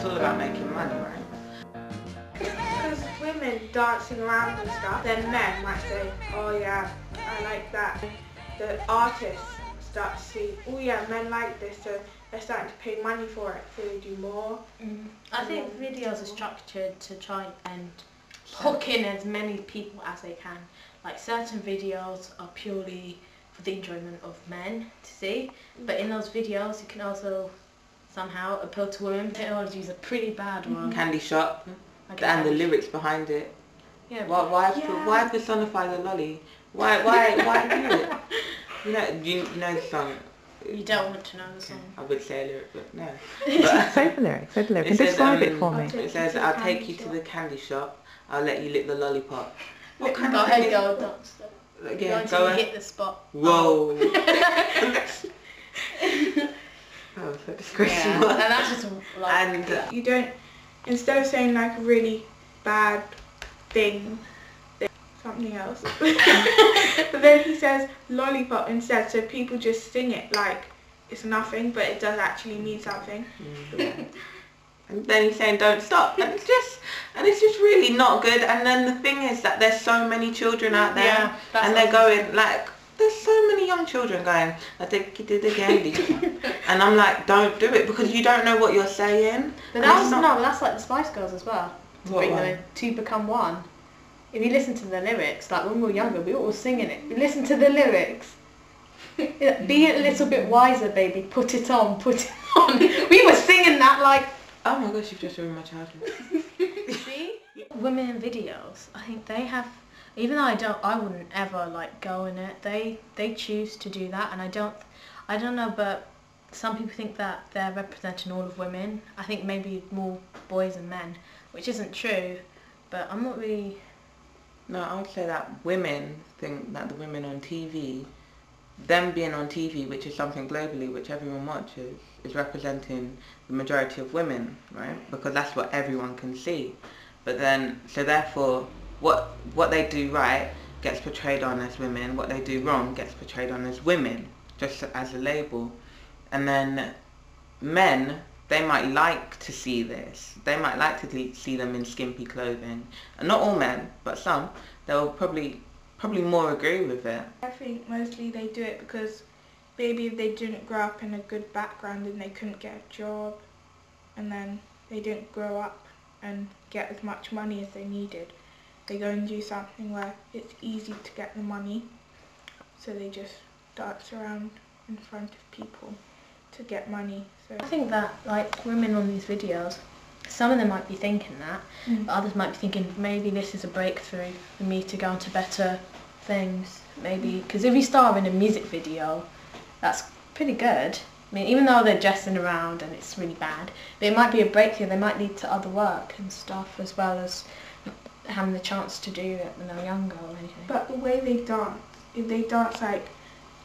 all about making money, right? Because women dancing around and stuff, then men might say, oh yeah, I like that. The artists start to see, oh yeah, men like this, so they're starting to pay money for it, so they do more. I think videos are structured to try and hook in as many people as they can. Like certain videos are purely for the enjoyment of men to see, but in those videos you can also somehow appeal to women. Technology is a pretty bad one. Candy Shop, and the lyrics behind it. Yeah. Why personify the lolly? Why do it? You know the song. You don't want to know the song. I would say a lyric, but no. Say the lyric, and describe it for me. It says, I'll take you to the candy shop, I'll let you lick the lollipop. What kind Go of ahead, thing go dance. Yeah, until you hit the spot. Whoa. Oh, so disgraceful. Yeah, and that's just like... And you don't, instead of saying like a really bad thing, something else. But then he says lollipop instead, so people just sing it like it's nothing, but it does actually mean something. And then he's saying don't stop, and it's just really not good. And then the thing is that there's so many children out there, and they're going like, there's so many young children going, I think you did again. And I'm like, don't do it, because you don't know what you're saying. But that's like the Spice Girls as well. To What bring them one? in, to become one. If you listen to the lyrics, like when we were younger, we were all singing it. You listen to the lyrics. Be a little bit wiser, baby. Put it on, put it on. We were singing that like... Oh my gosh, you've just ruined my childhood. See? Women in videos, I think they have, even though I wouldn't ever like go in it, they choose to do that, and I don't know, but some people think that they're representing all of women. I think maybe more boys and men, which isn't true, but I'm not really... No, I would say that women think that the women on TV, them being on TV, which is something globally which everyone watches, is representing the majority of women, right? Because that's what everyone can see. But then, so therefore, what they do right gets portrayed on as women, what they do wrong gets portrayed on as women, just as a label. And then men, they might like to see this. They might like to see them in skimpy clothing. And not all men, but some, they'll probably more agree with it. I think mostly they do it because maybe if they didn't grow up in a good background and they couldn't get a job, and then they didn't grow up and get as much money as they needed, they go and do something where it's easy to get the money, so they just dance around in front of people to get money. So I think that like women on these videos, some of them might be thinking that, but others might be thinking maybe this is a breakthrough for me to go into better things, maybe, because if you star in a music video, that's pretty good. I mean, even though they're dressing around and it's really bad, but it might be a breakthrough. They might lead to other work and stuff, as well as having the chance to do it when they're younger or anything. But the way they dance, if they dance like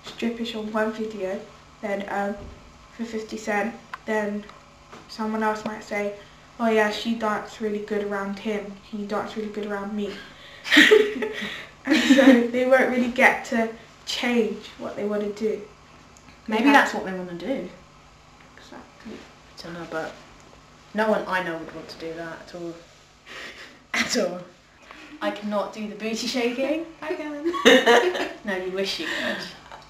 strippish on one video, then for 50 Cent, then someone else might say, oh yeah, she danced really good around him, he danced really good around me. And so they won't really get to change what they want to do. Maybe that's what they want to do. Exactly. I don't know, but no one I know would want to do that at all. At all. I cannot do the booty shaking. I can. No, you wish you could.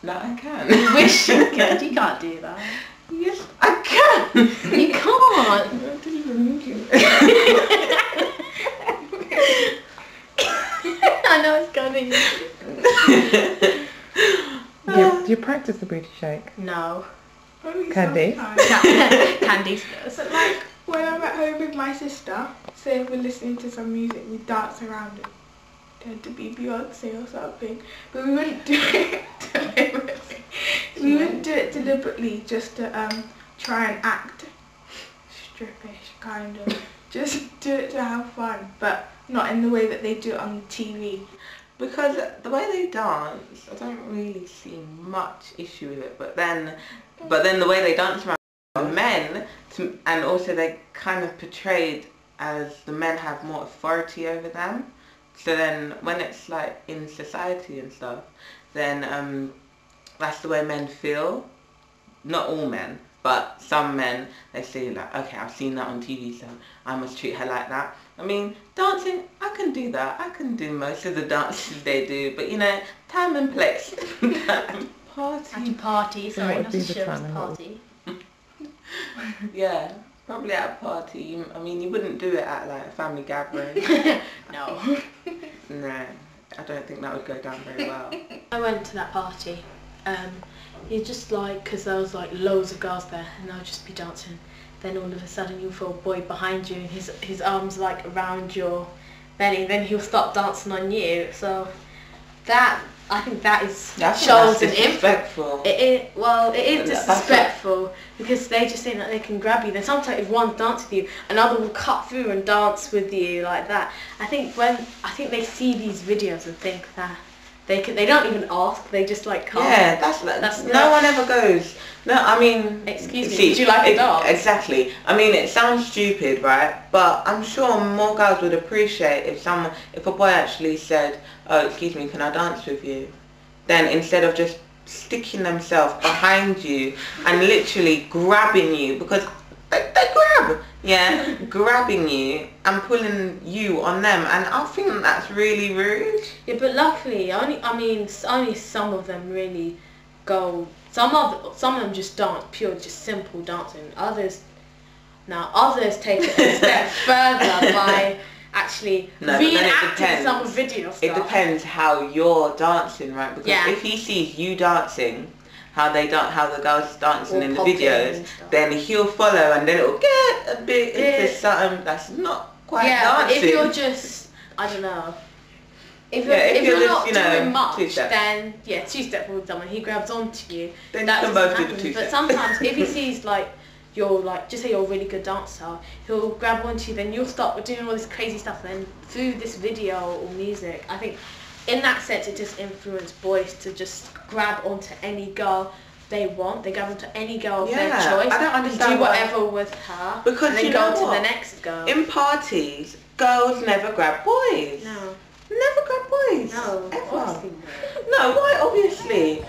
No, I can. You wish you could. You can't do that. Yes, I can. You can't. I didn't even think it. I know it's coming. Do you practice the booty shake? No. Only Candy? sometimes. Candy's does. But like when I'm at home with my sister, say if we're listening to some music, we dance around it. Tend to be Beyonce or something, but we wouldn't do it deliberately. We wouldn't do it deliberately just to try and act strippish, kind of. Just do it to have fun, but not in the way that they do it on TV. Because the way they dance, I don't really see much issue with it. But then the way they dance around men, and also they kind of portrayed as the men have more authority over them. So then when it's like in society and stuff, then that's the way men feel. Not all men, But some men, they say like, okay, I've seen that on TV, so I must treat her like that. I mean, dancing, I can do that. I can do most of the dances they do, but you know, time and place. At a party, sorry, what not would a be the show's time and what party. Yeah, probably at a party. I mean, you wouldn't do it at like a family gathering. No. No, I don't think that would go down very well. I went to that party. You just like, because there was like loads of girls there, and they'll just be dancing. Then all of a sudden you'll feel a boy behind you, and his arms like around your belly. Then he'll start dancing on you. So that, I think that is shows an disrespectful. It is That's disrespectful because they just think that they can grab you. Then sometimes if one dances with you, another will cut through and dance with you like that. I think they see these videos and think that they don't even ask. They just like come. Yeah, that's no one ever goes. No, I mean, excuse me, would you like a dance? Exactly. I mean, it sounds stupid, right? But I'm sure more girls would appreciate if a boy actually said, "Oh, excuse me, can I dance with you?" Then instead of just sticking themselves behind you and literally grabbing you, because they grab, yeah, grabbing you and pulling you on them, and I think that's really rude. Yeah, but luckily, only some of them really go. Some of them just dance, just simple dancing. Others take it a step further by actually reenacting some video stuff. It depends how you're dancing, right? Because yeah. if he sees you dancing, how the girls dancing or in the videos, then he'll follow, and then it'll get a bit into something that's not quite dancing. But if you're just, I don't know. If you're not doing much, then two-step for example, he grabs onto you. Then that you can both do the two-step. But sometimes if he sees like you're like, just say you're a really good dancer, he'll grab onto you. Then you'll start doing all this crazy stuff. Then through this video or music, I think in that sense it just influenced boys to just grab onto any girl they want. They grab onto any girl of their choice. I don't understand do whatever with her. Because and then you go know to what? the next girl. In parties, girls never grab boys. No. Never grab boys. No. Ever. Obviously not. No, why? Obviously.